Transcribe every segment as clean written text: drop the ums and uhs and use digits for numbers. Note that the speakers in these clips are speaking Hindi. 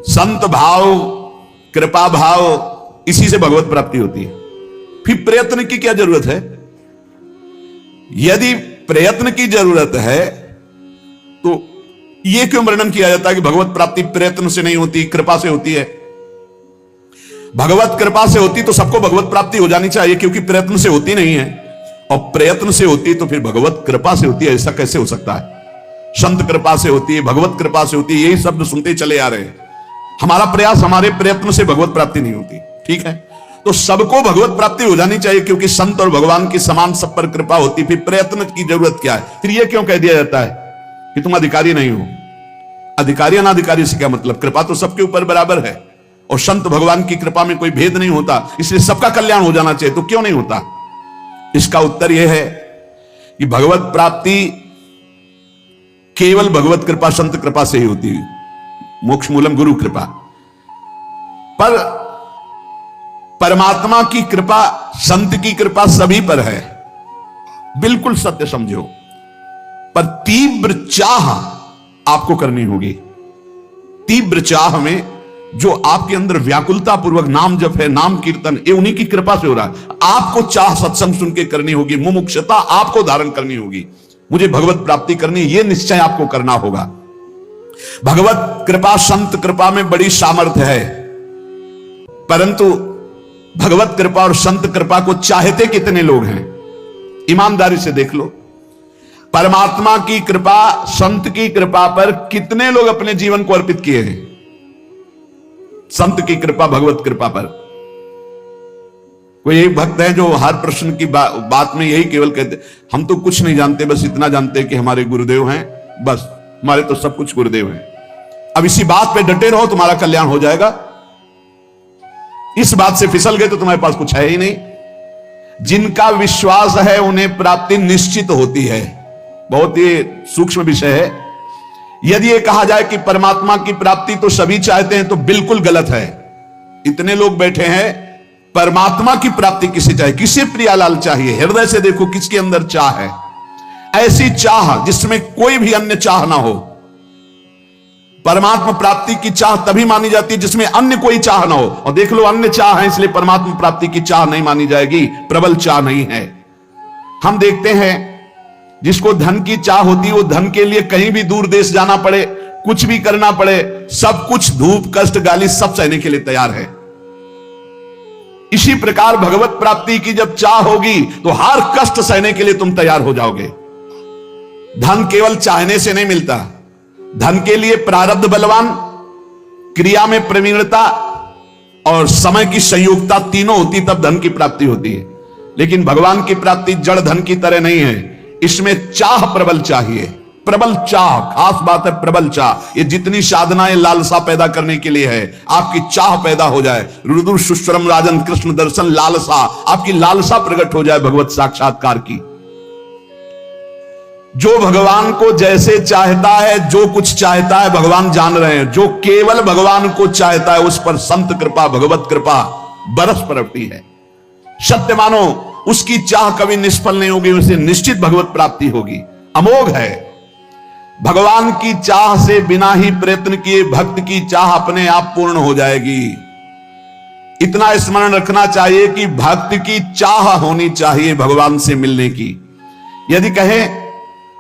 संत भाव, कृपा भाव, इसी से भगवत प्राप्ति होती है। फिर प्रयत्न की क्या जरूरत है? यदि प्रयत्न की जरूरत है तो यह क्यों वर्णन किया जाता है कि भगवत प्राप्ति प्रयत्न से नहीं होती, कृपा से होती है? भगवत कृपा से होती तो सबको भगवत प्राप्ति हो जानी चाहिए, क्योंकि प्रयत्न से होती नहीं है। और प्रयत्न से होती तो फिर भगवत कृपा से होती है, ऐसा कैसे हो सकता है? संत कृपा से होती है, भगवत कृपा से होती है, यही शब्द सुनते चले आ रहे हैं। हमारा प्रयास, हमारे प्रयत्न से भगवत प्राप्ति नहीं होती। ठीक है, तो सबको भगवत प्राप्ति हो जानी चाहिए, क्योंकि संत और भगवान की समान सब पर कृपा होती। फिर प्रयत्न की जरूरत क्या है? फिर यह क्यों कह दिया जाता है कि तुम अधिकारी नहीं हो? अधिकारी अनाधिकारी से क्या मतलब? कृपा तो सबके ऊपर बराबर है, और संत भगवान की कृपा में कोई भेद नहीं होता, इसलिए सबका कल्याण हो जाना चाहिए। तो क्यों नहीं होता? इसका उत्तर यह है कि भगवत प्राप्ति केवल भगवत कृपा, संत कृपा से ही होती है, मोक्ष मूलम गुरु कृपा। पर परमात्मा की कृपा, संत की कृपा सभी पर है, बिल्कुल सत्य समझो। पर तीव्र चाह आपको करनी होगी। तीव्र चाह में जो आपके अंदर व्याकुलता पूर्वक नाम जप है, नाम कीर्तन, ये उन्हीं की कृपा से हो रहा है। आपको चाह सत्संग सुन के करनी होगी, मुमुक्षुता आपको धारण करनी होगी। मुझे भगवत प्राप्ति करनी, यह निश्चय आपको करना होगा। भगवत कृपा, संत कृपा में बड़ी सामर्थ्य है, परंतु भगवत कृपा और संत कृपा को चाहते कितने लोग हैं? ईमानदारी से देख लो। परमात्मा की कृपा, संत की कृपा पर कितने लोग अपने जीवन को अर्पित किए हैं? संत की कृपा, भगवत कृपा पर कोई एक भक्त है जो हर प्रश्न की बात में यही केवल कहते, हम तो कुछ नहीं जानते, बस इतना जानते हैं कि हमारे गुरुदेव हैं, बस हमारे तो सब कुछ गुरुदेव हैं। अब इसी बात पे डटे रहो, तुम्हारा कल्याण हो जाएगा। इस बात से फिसल गए तो तुम्हारे पास कुछ है ही नहीं। जिनका विश्वास है उन्हें प्राप्ति निश्चित होती है। बहुत ही सूक्ष्म विषय है। यदि ये कहा जाए कि परमात्मा की प्राप्ति तो सभी चाहते हैं तो बिल्कुल गलत है। इतने लोग बैठे हैं, परमात्मा की प्राप्ति किसे चाहिए? किसे प्रियालाल चाहिए? हृदय से देखो किसके अंदर चाह है। ऐसी चाह जिसमें कोई भी अन्य चाह ना हो। परमात्मा प्राप्ति की चाह तभी मानी जाती है जिसमें अन्य कोई चाह ना हो। और देख लो, अन्य चाह है, इसलिए परमात्मा प्राप्ति की चाह नहीं मानी जाएगी, प्रबल चाह नहीं है। हम देखते हैं जिसको धन की चाह होती है, वो धन के लिए कहीं भी दूर देश जाना पड़े, कुछ भी करना पड़े, सब कुछ, धूप कष्ट गाली सब सहने के लिए तैयार है। इसी प्रकार भगवत प्राप्ति की जब चाह होगी तो हर कष्ट सहने के लिए तुम तैयार हो जाओगे। धन केवल चाहने से नहीं मिलता। धन के लिए प्रारब्ध बलवान, क्रिया में प्रवीणता और समय की संयोगता तीनों होती, तब धन की प्राप्ति होती है। लेकिन भगवान की प्राप्ति जड़ धन की तरह नहीं है, इसमें चाह प्रबल चाहिए। प्रबल चाह, खास बात है प्रबल चाह। ये जितनी साधनाएं लालसा पैदा करने के लिए है, आपकी चाह पैदा हो जाए। रुद्र सुश्वरम राजन कृष्ण दर्शन लालसा, आपकी लालसा प्रकट हो जाए भगवत साक्षात्कार की। जो भगवान को जैसे चाहता है, जो कुछ चाहता है, भगवान जान रहे हैं। जो केवल भगवान को चाहता है उस पर संत कृपा, भगवत कृपा बरस पड़ती है। सत्य मानो, उसकी चाह कभी निष्फल नहीं होगी, उसे निश्चित भगवत प्राप्ति होगी। अमोघ है। भगवान की चाह से बिना ही प्रयत्न किए भक्त की चाह अपने आप पूर्ण हो जाएगी। इतना स्मरण रखना चाहिए कि भक्त की चाह होनी चाहिए भगवान से मिलने की। यदि कहें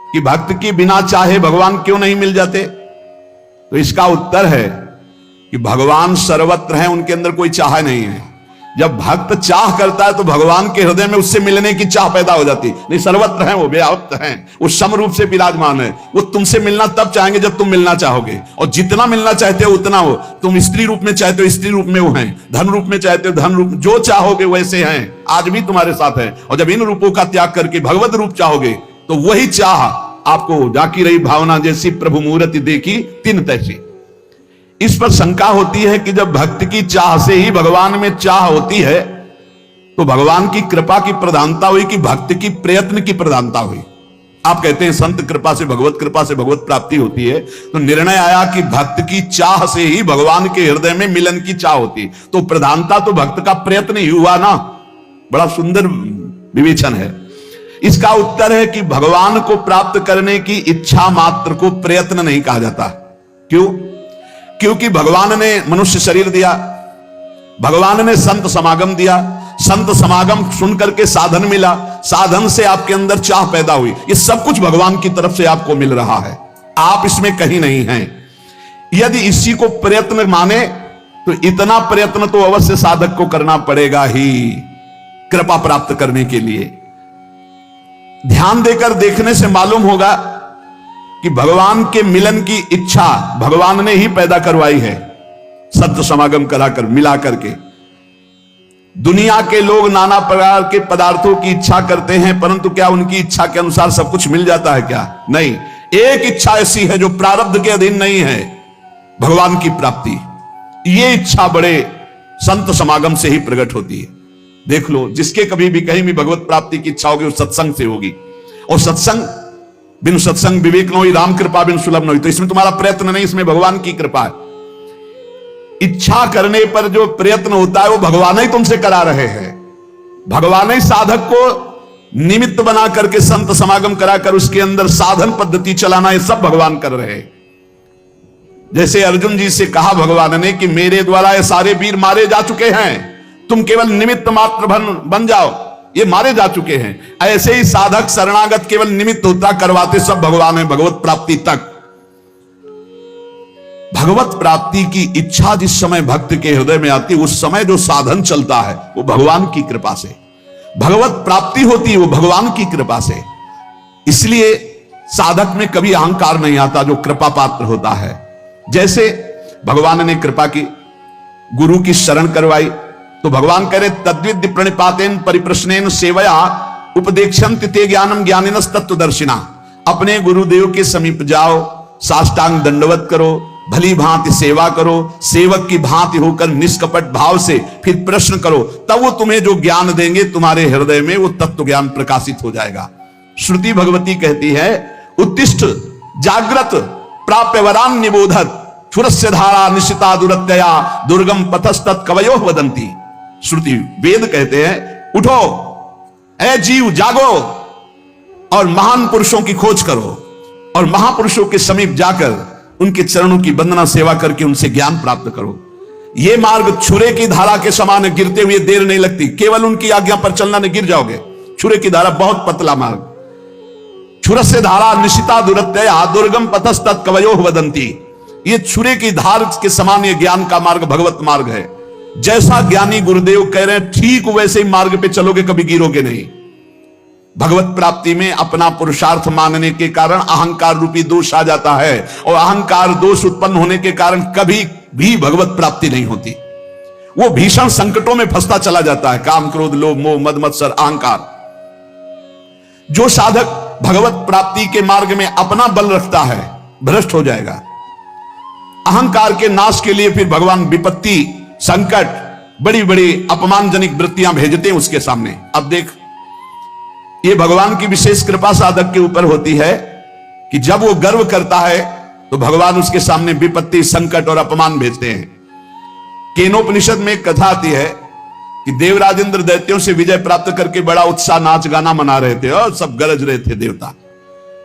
कि भक्त की बिना चाहे भगवान क्यों नहीं मिल जाते, तो इसका उत्तर है कि भगवान सर्वत्र हैं, उनके अंदर कोई चाह नहीं है। जब भक्त चाह करता है तो भगवान के हृदय में उससे मिलने की चाह पैदा हो जाती। नहीं, सर्वत्र हैं, वो व्याप्त हैं, वो समरूप से विराजमान है। वो तुमसे मिलना तब चाहेंगे जब तुम मिलना चाहोगे, और जितना मिलना चाहते हो उतना हो। तुम स्त्री रूप में चाहते हो, स्त्री रूप में वो हैं। धन रूप में चाहते हो, धन रूप, जो चाहोगे वैसे हैं, आज भी तुम्हारे साथ है। और जब इन रूपों का त्याग करके भगवत रूप चाहोगे तो वही चाह आपको, जाकी रही भावना जैसी प्रभु मूर्ति देखी तिन तैसी। इस पर शंका होती है कि जब भक्त की चाह से ही भगवान में चाह होती है तो भगवान की कृपा की प्रधानता हुई कि भक्त की प्रयत्न की प्रधानता हुई। आप कहते हैं संत कृपा से भगवत प्राप्ति होती है, तो निर्णय आया कि भक्त की चाह से ही भगवान के हृदय में मिलन की चाह होती, तो प्रधानता तो भक्त का प्रयत्न ही हुआ ना। बड़ा सुंदर विवेचन है। इसका उत्तर है कि भगवान को प्राप्त करने की इच्छा मात्र को प्रयत्न नहीं कहा जाता। क्यों? क्योंकि भगवान ने मनुष्य शरीर दिया, भगवान ने संत समागम दिया, संत समागम सुन करके साधन मिला, साधन से आपके अंदर चाह पैदा हुई। ये सब कुछ भगवान की तरफ से आपको मिल रहा है, आप इसमें कहीं नहीं हैं। यदि इसी को प्रयत्न माने तो इतना प्रयत्न तो अवश्य साधक को करना पड़ेगा ही कृपा प्राप्त करने के लिए। ध्यान देकर देखने से मालूम होगा कि भगवान के मिलन की इच्छा भगवान ने ही पैदा करवाई है, संत समागम कराकर मिला करके। दुनिया के लोग नाना प्रकार के पदार्थों की इच्छा करते हैं, परंतु क्या उनकी इच्छा के अनुसार सब कुछ मिल जाता है क्या? नहीं। एक इच्छा ऐसी है जो प्रारब्ध के अधीन नहीं है, भगवान की प्राप्ति। ये इच्छा बड़े संत समागम से ही प्रकट होती है। देख लो, जिसके कभी भी कहीं भी भगवत प्राप्ति की इच्छा होगी वो सत्संग से होगी, और सत्संग बिन सत्संग विवेक न होई, राम कृपा बिन सुलभ न होई। तो इसमें तुम्हारा प्रयत्न नहीं, इसमें भगवान की कृपा है। इच्छा करने पर जो प्रयत्न होता है वो भगवान ही तुमसे करा रहे हैं। भगवान ही साधक को निमित्त बना करके संत समागम कराकर उसके अंदर साधन पद्धति चलाना, ये सब भगवान कर रहे हैं। जैसे अर्जुन जी से कहा भगवान ने कि मेरे द्वारा ये सारे वीर मारे जा चुके हैं, तुम केवल निमित्त मात्र बन जाओ, ये मारे जा चुके हैं। ऐसे ही साधक शरणागत केवल निमित्त होता, करवाते सब भगवान है भगवत प्राप्ति तक। भगवत प्राप्ति की इच्छा जिस समय भक्त के हृदय में आती, उस समय जो साधन चलता है वो भगवान की कृपा से, भगवत प्राप्ति होती है वो भगवान की कृपा से। इसलिए साधक में कभी अहंकार नहीं आता जो कृपा पात्र होता है। जैसे भगवान ने कृपा की, गुरु की शरण करवाई, तो भगवान कह रहे तद्विद्य प्रणिपातेन परिप्रश्नेन सेवया उपदेक्षन्ति ते ज्ञानम ज्ञानिनस् तत्वदर्शिना। अपने गुरुदेव के समीप जाओ, साष्टांग दंडवत करो, भली भांति सेवा करो, सेवक की भांति होकर निष्कपट भाव से फिर प्रश्न करो, तब वो तुम्हें जो ज्ञान देंगे तुम्हारे हृदय में वो तत्व ज्ञान प्रकाशित हो जाएगा। श्रुति भगवती कहती है उत्तिष्ठ जागृत प्राप्य वरान निबोधत क्षुरस्य धारा निश्चिता दुरत्यया दुर्गम पथस्तत् कवयो वदंती। श्रुति वेद कहते हैं उठो ऐ जीव, जागो और महान पुरुषों की खोज करो, और महापुरुषों के समीप जाकर उनके चरणों की वंदना सेवा करके उनसे ज्ञान प्राप्त करो। यह मार्ग छुरे की धारा के समान है, गिरते हुए देर नहीं लगती, केवल उनकी आज्ञा पर चलना नहीं गिर जाओगे। छुरे की धारा बहुत पतला मार्ग, छुरस्य धारा निशिता दुरत्यया दुर्गम पथस्तत् कवयो वदंती। ये छुरे की धार के समान ये ज्ञान का मार्ग भगवत मार्ग है। जैसा ज्ञानी गुरुदेव कह रहे हैं ठीक वैसे ही मार्ग पे चलोगे, कभी गिरोगे नहीं। भगवत प्राप्ति में अपना पुरुषार्थ मानने के कारण अहंकार रूपी दोष आ जाता है, और अहंकार दोष उत्पन्न होने के कारण कभी भी भगवत प्राप्ति नहीं होती। वो भीषण संकटों में फंसता चला जाता है, काम क्रोध लोभ मोह मद मत्सर अहंकार। जो साधक भगवत प्राप्ति के मार्ग में अपना बल रखता है भ्रष्ट हो जाएगा। अहंकार के नाश के लिए फिर भगवान विपत्ति, संकट, बड़ी बड़ी अपमानजनक वृत्तियां भेजते हैं उसके सामने। अब देख, ये भगवान की विशेष कृपा साधक के ऊपर होती है कि जब वो गर्व करता है तो भगवान उसके सामने विपत्ति, संकट और अपमान भेजते हैं। केनोपनिषद में एक कथा आती है कि देवराजेंद्र दैत्यों से विजय प्राप्त करके बड़ा उत्साह नाच गाना मना रहे थे और सब गरज रहे थे देवता।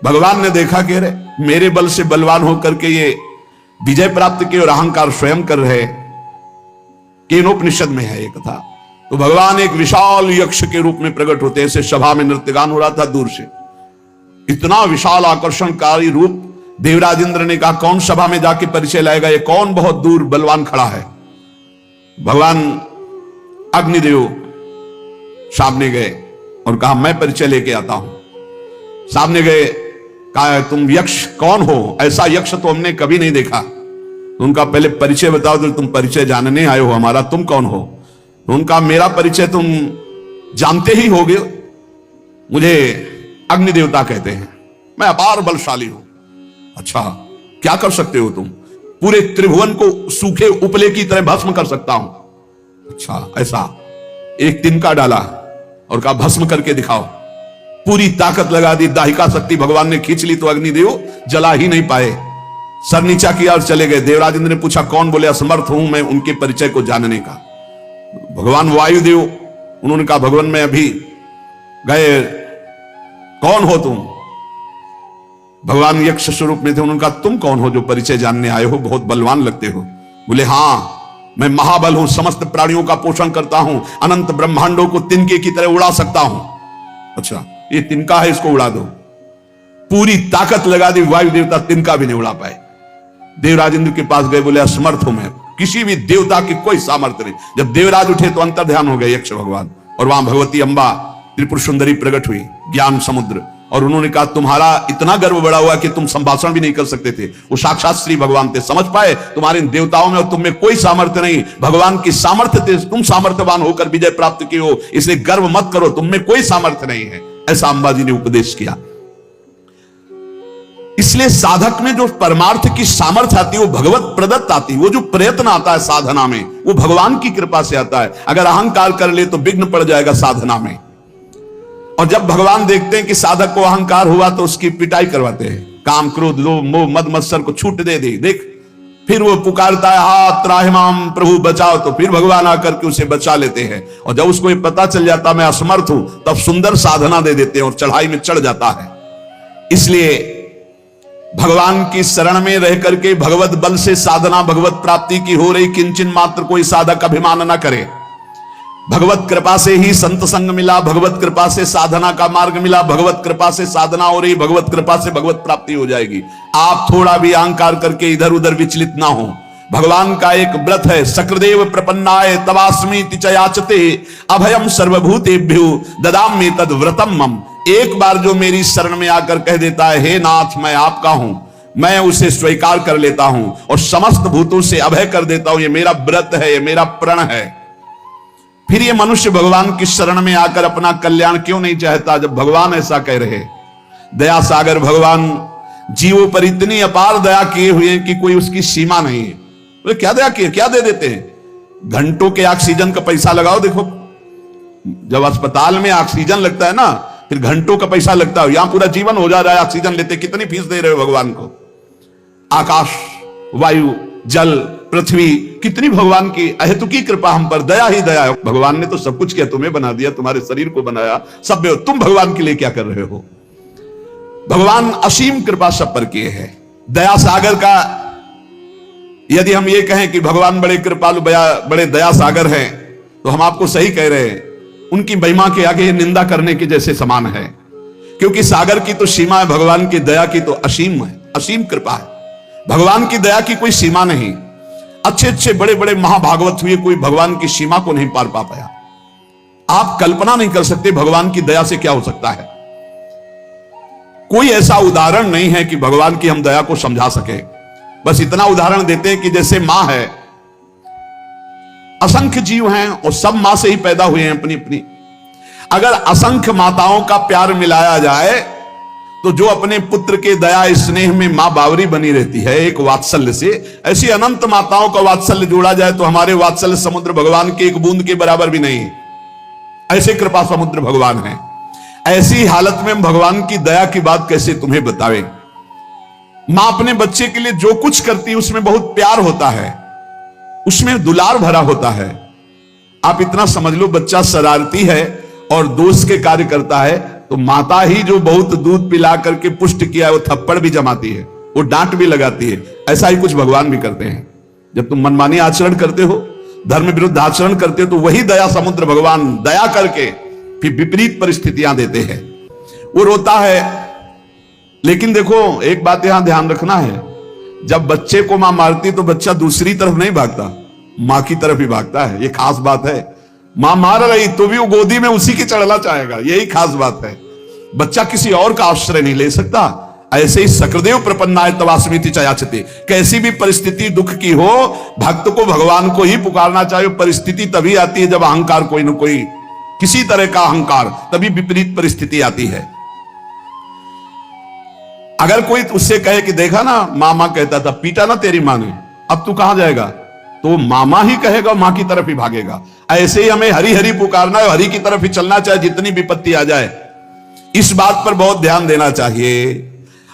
भगवान ने देखा कि अरे मेरे बल से बलवान होकर के ये विजय प्राप्त किए और अहंकार स्वयं कर रहे। केनोपनिषद में है ये कथा। तो भगवान एक विशाल यक्ष के रूप में प्रकट होते हैं। ऐसे सभा में नृत्यगान हो रहा था, दूर से इतना विशाल आकर्षणकारी रूप। देवराजेंद्र ने कहा कौन सभा में जाके परिचय लाएगा, ये कौन बहुत दूर बलवान खड़ा है। भगवान अग्निदेव सामने गए और कहा मैं परिचय लेके आता हूं। सामने गए, कहा तुम यक्ष कौन हो, ऐसा यक्ष तो हमने कभी नहीं देखा। तो उनका पहले परिचय बताओ, तो तुम परिचय जानने आए हो हमारा, तुम कौन हो। तो उनका मेरा परिचय तुम जानते ही होगे, मुझे अग्नि देवता कहते हैं, मैं अपार बलशाली हूं। अच्छा क्या कर सकते हो तुम? पूरे त्रिभुवन को सूखे उपले की तरह भस्म कर सकता हूं। अच्छा ऐसा, एक तिनका डाला और कहा भस्म करके दिखाओ। पूरी ताकत लगा दी, दाहिका शक्ति भगवान ने खींच ली तो अग्निदेव जला ही नहीं पाए, सर नीचा किया और चले गए। देवराजेंद्र ने पूछा कौन, बोले असमर्थ हूं मैं उनके परिचय को जानने का। भगवान वायुदेव, उन्होंने कहा भगवान मैं अभी गए, कौन हो तुम? भगवान यक्ष स्वरूप में थे। उन्होंने कहा तुम कौन हो जो परिचय जानने आए हो, बहुत बलवान लगते हो। बोले हाँ मैं महाबल हूं, समस्त प्राणियों का पोषण करता हूं, अनंत ब्रह्मांडों को तिनके की तरह उड़ा सकता हूं। अच्छा ये तिनका है, इसको उड़ा दो। पूरी ताकत लगा दी, वायु देवता तिनका भी नहीं उड़ा पाए। देवराज इंद्र के पास गए, बोले असमर्थ हूं मैं, किसी भी देवता की कोई सामर्थ्य नहीं। जब देवराज उठे तो अंतर ध्यान हो गए यक्ष भगवान, और वहां भगवती अंबा त्रिपुर सुंदरी प्रकट हुई, ज्ञान समुद्र। और उन्होंने कहा तुम्हारा इतना गर्व बड़ा हुआ कि तुम संभाषण भी नहीं कर सकते थे। वो साक्षात श्री भगवान थे, समझ पाए तुम्हारे देवताओं में और तुम में कोई सामर्थ्य नहीं, भगवान की सामर्थ्य थे, तुम सामर्थ्यवान होकर विजय प्राप्त की हो, इसलिए गर्व मत करो, तुम में कोई सामर्थ्य नहीं है। ऐसा अंबाजी ने उपदेश किया। इसलिए साधक में जो परमार्थ की सामर्थ्य आती है वो भगवत प्रदत्त आती है। वो जो प्रयत्न आता है साधना में वो भगवान की कृपा से आता है। अगर अहंकार कर ले तो विघ्न पड़ जाएगा साधना में। और जब भगवान देखते हैं कि साधक को अहंकार हुआ तो उसकी पिटाई करवाते हैं। काम क्रोध लोभ मोह मद मत्सर को छूट दे दी, देख फिर वो पुकारता है हाथ त्राहिमाम प्रभु बचाओ, तो फिर भगवान आकर के उसे बचा लेते हैं। और जब उसको ये पता चल जाता मैं असमर्थ हूं, तब सुंदर साधना दे देते हैं और चढ़ाई में चढ़ जाता है। इसलिए भगवान की शरण में रह करके भगवत बल से साधना भगवत प्राप्ति की हो रही, किंचन मात्र कोई साधक अभिमान न करे। भगवत कृपा से ही संत संग मिला, भगवत कृपा से साधना का मार्ग मिला, भगवत कृपा से साधना हो रही, भगवत कृपा से भगवत प्राप्ति हो जाएगी। आप थोड़ा भी अहंकार करके इधर उधर विचलित ना हो। भगवान का एक व्रत है, सक्रदेव प्रपन्नाय तवास्मि तिचयाचते अभयम सर्वभूतेभ्यो ददामि तद व्रतम मम। एक बार जो मेरी शरण में आकर कह देता है हे नाथ मैं आपका हूं, मैं उसे स्वीकार कर लेता हूं और समस्त भूतों से अभय कर देता हूं। ये मेरा व्रत है, ये मेरा प्रण है। फिर ये मनुष्य भगवान की शरण में आकर अपना कल्याण क्यों नहीं चाहता, जब भगवान ऐसा कह रहे। दया सागर भगवान जीवों पर इतनी अपार दया किए हुए हैं कि कोई उसकी सीमा नहीं है। बोले क्या दया किए, क्या दे देते हैं? घंटों के ऑक्सीजन का पैसा लगाओ। देखो जब अस्पताल में ऑक्सीजन लगता है ना, फिर घंटों का पैसा लगता है। यहां पूरा जीवन हो जा रहा है ऑक्सीजन लेते, कितनी फीस दे रहे हो भगवान को? आकाश वायु जल पृथ्वी, कितनी भगवान की अहेतुकी कृपा हम पर, दया ही दया है। भगवान ने तो सब कुछ किया, तुम्हें बना दिया, तुम्हारे शरीर को बनाया, सब तुम भगवान के लिए क्या कर रहे हो? भगवान असीम कृपा सब पर किए हैं। दया सागर का यदि हम ये कहें कि भगवान बड़े कृपालु बड़े दया सागर हैं, तो हम आपको सही कह रहे हैं। उनकी महिमा के आगे ये निंदा करने के जैसे समान है, क्योंकि सागर की तो सीमा है, भगवान की दया की तो असीम है, असीम कृपा है। भगवान की दया की कोई सीमा नहीं। अच्छे अच्छे बड़े बड़े महाभागवत हुए, कोई भगवान की सीमा को नहीं पार पा पाया। आप कल्पना नहीं कर सकते भगवान की दया से क्या हो सकता है। कोई ऐसा उदाहरण नहीं है कि भगवान की हम दया को समझा सके। बस इतना उदाहरण देते हैं कि जैसे मां है, असंख्य जीव हैं और सब मां से ही पैदा हुए हैं अपनी अपनी। अगर असंख्य माताओं का प्यार मिलाया जाए तो जो अपने पुत्र के दया स्नेह में मां बावरी बनी रहती है एक वात्सल्य से, ऐसी अनंत माताओं का वात्सल्य जोड़ा जाए तो हमारे वात्सल्य समुद्र भगवान के एक बूंद के बराबर भी नहीं। ऐसे कृपा समुद्र भगवान है। ऐसी हालत में भगवान की दया की बात कैसे तुम्हें बतावे। मां अपने बच्चे के लिए जो कुछ करती है उसमें बहुत प्यार होता है, उसमें दुलार भरा होता है। आप इतना समझ लो, बच्चा शरारती है और दोष के कार्य करता है तो माता ही जो बहुत दूध पिला करके पुष्ट किया है वो थप्पड़ भी जमाती है, वो डांट भी लगाती है। ऐसा ही कुछ भगवान भी करते हैं। जब तुम मनमानी आचरण करते हो, धर्म विरुद्ध आचरण करते हो, तो वही दया समुद्र भगवान दया करके फिर विपरीत परिस्थितियां देते हैं। वो रोता है, लेकिन देखो एक बात यहां ध्यान रखना है, जब बच्चे को मां मारती तो बच्चा दूसरी तरफ नहीं भागता, मां की तरफ ही भागता है। ये खास बात है। मां मार रही तो भी वो गोदी में उसी की चढ़ना चाहेगा, यही खास बात है। बच्चा किसी और का आश्रय नहीं ले सकता। ऐसे ही सक्रदेव प्रपन्नाय तवास्मि तिचयाचते, कैसी भी परिस्थिति दुख की हो, भक्त को भगवान को ही पुकारना चाहिए। परिस्थिति तभी आती है जब अहंकार कोई न कोई, किसी तरह का अहंकार, तभी विपरीत परिस्थिति आती है। अगर कोई उससे कहे कि देखा ना मामा कहता था, पीटा ना तेरी मां ने, अब तू कहां जाएगा, तो मामा ही कहेगा, मां की तरफ ही भागेगा। ऐसे ही हमें हरि हरि पुकारना है, हरि की तरफ ही चलना चाहिए जितनी विपत्ति आ जाए। इस बात पर बहुत ध्यान देना चाहिए।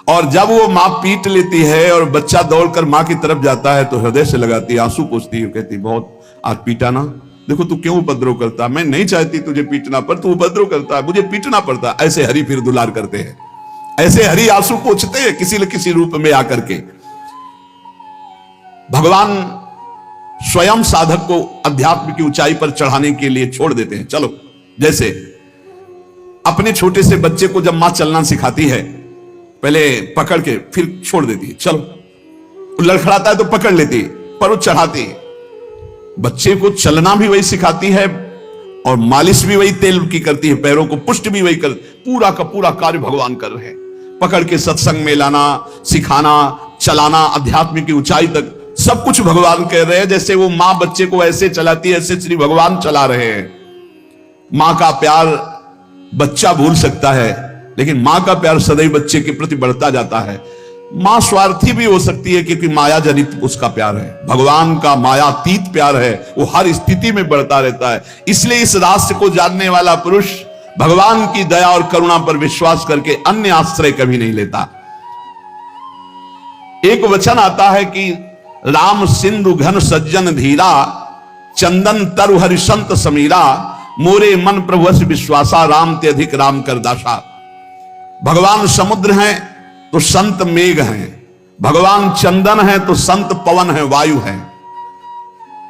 और जब वो मां पीट लेती है और बच्चा दौड़कर मां की तरफ जाता है तो हृदय से लगाती है, आंसू पोंछती है, कहती बहुत आज पीटा ना, देखो तू क्यों उपद्रव करता, मैं नहीं चाहती तुझे पीटना पर तू उपद्रव करता है, मुझे पीटना पड़ता। ऐसे हरि फिर दुलार करते हैं। ऐसे हरि आंसू पोंछते हैं किसी न किसी रूप में आकर के। भगवान स्वयं साधक को अध्यात्म की ऊंचाई पर चढ़ाने के लिए छोड़ देते हैं। चलो, जैसे अपने छोटे से बच्चे को जब मां चलना सिखाती है, पहले पकड़ के फिर छोड़ देती है, चलो। लड़खड़ाता है तो पकड़ लेती है, पर वो चढ़ाती है। बच्चे को चलना भी वही सिखाती है और मालिश भी वही तेल की करती है, पैरों को पुष्ट भी वही कर, पूरा का पूरा कार्य भगवान कर रहे हैं। पकड़ के सत्संग में लाना, सिखाना, चलाना, अध्यात्म की ऊंचाई तक सब कुछ भगवान कर रहे हैं। जैसे वो मां बच्चे को ऐसे चलाती है, ऐसे श्री भगवान चला रहे हैं। मां का प्यार बच्चा भूल सकता है, लेकिन मां का प्यार सदैव बच्चे के प्रति बढ़ता जाता है। मां स्वार्थी भी हो सकती है क्योंकि माया जनित उसका प्यार है। भगवान का मायातीत प्यार है, वो हर स्थिति में बढ़ता रहता है। इसलिए इस रहस्य को जानने वाला पुरुष भगवान की दया और करुणा पर विश्वास करके अन्य आश्रय कभी नहीं लेता। एक वचन आता है कि राम सिंधु घन सज्जन धीरा, चंदन तरु हरिशंत समीरा, मोरे मन प्रभु विश्वासा, राम ते अधिक राम कर दासा। भगवान समुद्र हैं तो संत मेघ हैं, भगवान चंदन है तो संत पवन है, वायु है।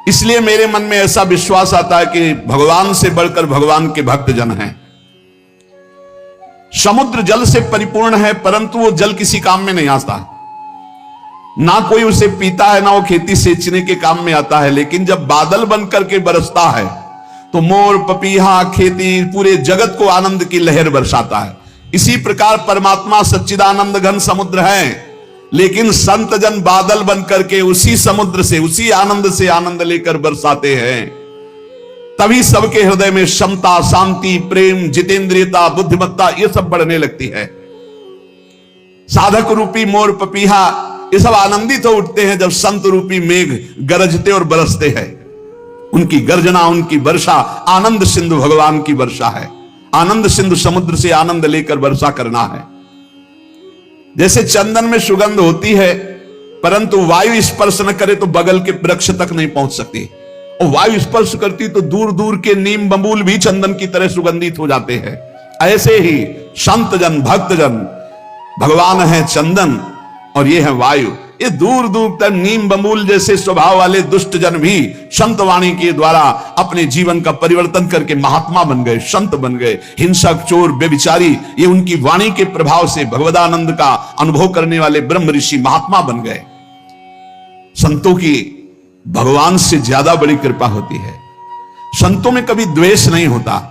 इसलिए मेरे मन में ऐसा विश्वास आता है कि भगवान से बढ़कर भगवान के भक्त जन हैं। समुद्र जल से परिपूर्ण है, परंतु वो जल किसी काम में नहीं आता, ना कोई उसे पीता है, ना वो खेती सींचने के काम में आता है। लेकिन जब बादल बनकर के बरसता है तो मोर, पपीहा, खेती, पूरे जगत को आनंद की लहर बरसाता है। इसी प्रकार परमात्मा सच्चिदानंद घन समुद्र है, लेकिन संत जन बादल बनकर के उसी समुद्र से, उसी आनंद से आनंद लेकर बरसाते हैं। तभी सबके हृदय में क्षमता, शांति, प्रेम, जितेंद्रियता, बुद्धिमत्ता ये सब बढ़ने लगती है। साधक रूपी मोर, पपीहा ये सब आनंदित हो उठते हैं जब संत रूपी मेघ गरजते और बरसते हैं। उनकी गर्जना, उनकी वर्षा आनंद सिंधु भगवान की वर्षा है। आनंद सिंधु समुद्र से आनंद लेकर वर्षा करना है। जैसे चंदन में सुगंध होती है, परंतु वायु स्पर्श न करे तो बगल के वृक्ष तक नहीं पहुंच सकती, और वायु स्पर्श करती तो दूर दूर के नीम बबूल भी चंदन की तरह सुगंधित हो जाते हैं। ऐसे ही संत जन, भक्त जन, भगवान है चंदन और ये है वायु। ये दूर दूर तक नीम बबूल जैसे स्वभाव वाले दुष्ट जन भी संत वाणी के द्वारा अपने जीवन का परिवर्तन करके महात्मा बन गए, संत बन गए। हिंसक, चोर, बेविचारी ये उनकी वाणी के प्रभाव से भगवदानंद का अनुभव करने वाले ब्रह्म ऋषि महात्मा बन गए। संतों की भगवान से ज्यादा बड़ी कृपा होती है। संतों में कभी द्वेष नहीं होता।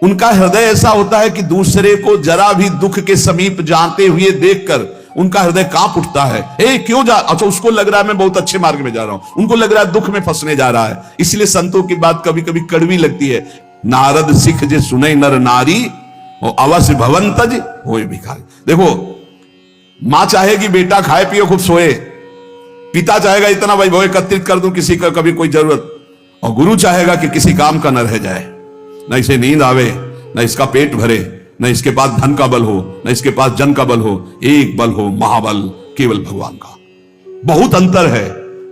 उनका हृदय ऐसा होता है कि दूसरे को जरा भी दुख के समीप जाते हुए देखकर उनका हृदय कांप उठता है। ए क्यों जा, अच्छा उसको लग रहा है मैं बहुत अच्छे मार्ग में जा रहा हूं, उनको लग रहा है दुख में फंसने जा रहा है। इसलिए संतों की बात कभी कभी कड़वी लगती है। नारद सिख जे सुने नर नारी, और अवश्य भवन तज होए भिखारी। देखो, मां चाहेगी बेटा खाए पिए खूब सोए, पिता चाहेगा इतना वैभव एकत्रित कर दूं किसी का कभी कोई जरूरत, और गुरु चाहेगा कि किसी काम का न रह जाए, न इसे नींद आवे, न इसका पेट भरे, न इसके पास धन का बल हो, न इसके पास जन का बल हो। एक बल हो, महाबल केवल भगवान का। बहुत अंतर है,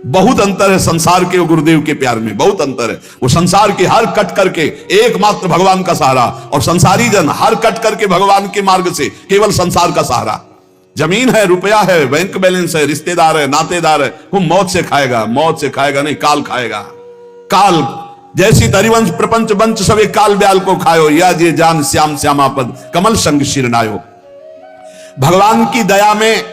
बहुत अंतर है संसार के और गुरुदेव के प्यार में, बहुत अंतर है। वो संसार के हर कट करके एकमात्र भगवान का सहारा, और संसारी जन हर कट करके भगवान के मार्ग से केवल संसार का सहारा। जमीन है, रुपया है, बैंक बैलेंस है, रिश्तेदार है, नातेदार है, वो मौत से खाएगा, मौत से खाएगा नहीं, काल खाएगा। काल जैसी तरिवंश प्रपंच बंच सवे काल ब्याल को खायो, या जे जान श्याम श्यामापद कमल संग शिरनायो। भगवान की दया में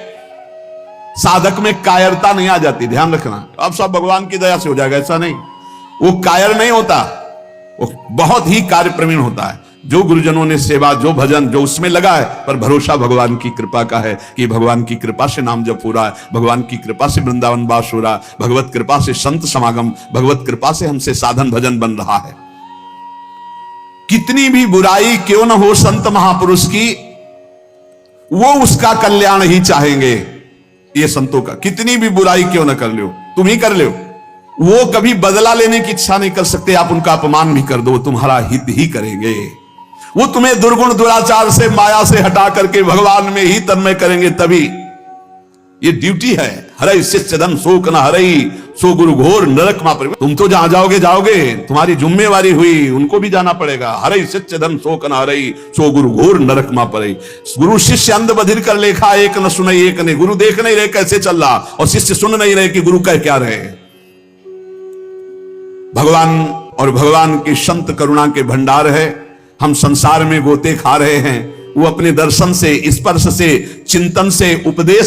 साधक में कायरता नहीं आ जाती, ध्यान रखना। अब सब भगवान की दया से हो जाएगा ऐसा नहीं, वो कायर नहीं होता, वो बहुत ही कार्य प्रवीण होता है। जो गुरुजनों ने सेवा, जो भजन, जो उसमें लगा है, पर भरोसा भगवान की कृपा का है कि भगवान की कृपा से नाम जप हो रहा है, भगवान की कृपा से वृंदावन वास हो रहा है, भगवत कृपा से संत समागम, भगवत कृपा से हमसे साधन भजन बन रहा है। कितनी भी बुराई क्यों न हो संत महापुरुष की, वो उसका कल्याण ही चाहेंगे। ये संतों का, कितनी भी बुराई क्यों न कर लो, तुम ही कर लो, वो कभी बदला लेने की इच्छा नहीं कर सकते। आप उनका अपमान भी कर दो, तुम्हारा हित ही करेंगे। वो तुम्हें दुर्गुण दुराचार से, माया से हटा करके भगवान में ही तन्मय करेंगे। तभी ये ड्यूटी है। हरई शिष्यधन शोक न हरई, सो गुरु घोर नरक मा परे। तुम तो जहां जाओगे जाओगे, तुम्हारी जिम्मेवारी हुई, उनको भी जाना पड़ेगा। हरई शिष्य धन शोक न हरई, सो गुरु घोर नरक मा परे। गुरु शिष्य अंध बधिर कर लेखा, एक न सुने एक ने। गुरु देख नहीं रहे कैसे चल रहा, और शिष्य सुन नहीं रहे कि गुरु कह क्या रहे। भगवान और भगवान की संत करुणा के भंडार है। हम संसार में गोते खा रहे हैं, वो अपने दर्शन से, स्पर्श से, चिंतन से, उपदेश